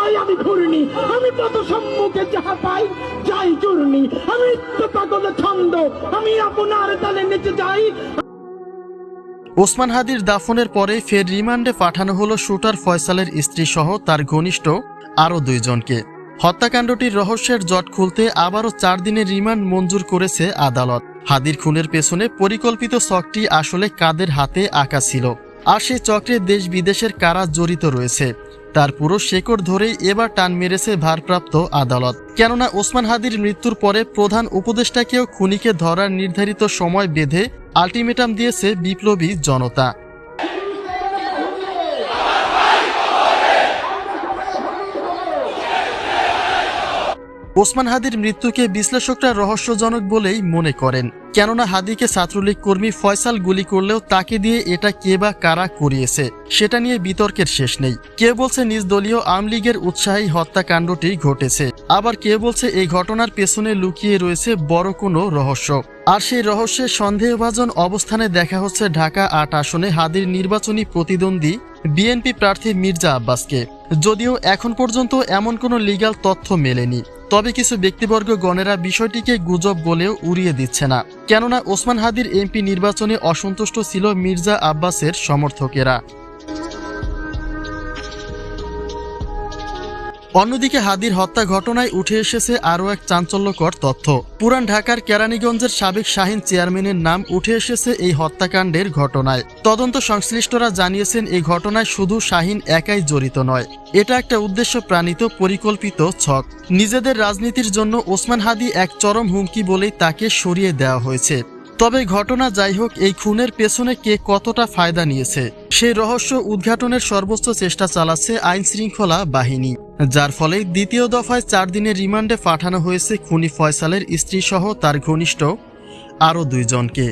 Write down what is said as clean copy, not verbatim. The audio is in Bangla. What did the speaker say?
নয় আমি ঘূর্ণি, আমি পথ সম্মুখে যাহা পাই যাই চূর্ণি, আমি পাগল ছন্দ, আমি আপনার তালে নিচে যাই। ওসমান হাদির দাফনের পরে ফের রিমান্ডে পাঠানো হলো শুটার ফয়সালের স্ত্রী সহ তার ঘনিষ্ঠ আরও 2 জনকে। হত্যাকাণ্ডটির রহস্যের জট খুলতে আবারও 4 দিনের রিমান্ড মঞ্জুর করেছে আদালত। হাদির খুনের পেছনে পরিকল্পিত চক্রটি আসলে কাদের হাতে আঁকা ছিল, আর সেই চক্রে দেশ বিদেশের কারা জড়িত রয়েছে তার পুরো শেকড় ধরেই এবার টান মেরেছে ভারপ্রাপ্ত আদালত। কেননা ওসমান হাদির মৃত্যুর পরে প্রধান উপদেষ্টাকেও খুনিকে ধরার নির্ধারিত সময় বেঁধে আলটিমেটাম দিয়েছে বিপ্লবী জনতা। ওসমান হাদির মৃত্যুকে বিশ্লেষকরা রহস্যজনক বলেই মনে করেন, কেননা হাদিকে ছাত্রলীগ কর্মী ফয়সাল গুলি করলেও তাকে দিয়ে এটা কে বা কারা করিয়েছে সেটা নিয়ে বিতর্কের শেষ নেই। কেউ বলছে নিজ দলীয় আওয়ামী লীগের উৎসাহেই হত্যাকাণ্ডটি ঘটেছে, আবার কেউ বলছে এই ঘটনার পেছনে লুকিয়ে রয়েছে বড় কোনো রহস্য। আর সেই রহস্যের সন্দেহভাজন অবস্থানে দেখা হচ্ছে ঢাকা 8 আসনে হাদির নির্বাচনী প্রতিদ্বন্দ্বী বিএনপি প্রার্থী মির্জা আব্বাসকে। যদিও এখন পর্যন্ত এমন কোনো লিগ্যাল তথ্য মেলেনি, তবে কিছু ব্যক্তিবর্গ গণেরা বিষয়টিকে গুজব বলেও উড়িয়ে দিচ্ছে না, কেননা ওসমান হাদির এমপি নির্বাচনে অসন্তুষ্ট ছিল মির্জা আব্বাসের সমর্থকেরা। অন্যদিকে হাদির হত্যা ঘটনায় উঠে এসেছে আরও এক চাঞ্চল্যকর তথ্য। পুরান ঢাকার কেরানীগঞ্জের সাবেক শাহীন চেয়ারম্যানের নাম উঠে এসেছে এই হত্যাকাণ্ডের ঘটনায়। তদন্ত সংশ্লিষ্টরা জানিয়েছেন এই ঘটনায় শুধু শাহীন একাই জড়িত নয়, এটা একটা উদ্দেশ্য প্রাণিত পরিকল্পিত ছক। নিজেদের রাজনীতির জন্য ওসমান হাদি এক চরম হুমকি বলেই তাকে সরিয়ে দেওয়া হয়েছে। তবে ঘটনা যাই হোক, এই খুনের পেছনে কে কতটা ফায়দা নিয়েছে সেই রহস্য উদ্ঘাটনের সর্বোচ্চ চেষ্টা চালাচ্ছে আইন শৃঙ্খলা বাহিনী, যার ফলে দ্বিতীয় দফায় 4 দিনের রিমান্ডে পাঠানো হয়েছে খুনি ফয়সালের স্ত্রী সহ তার ঘনিষ্ঠ আরও 2 জনকে।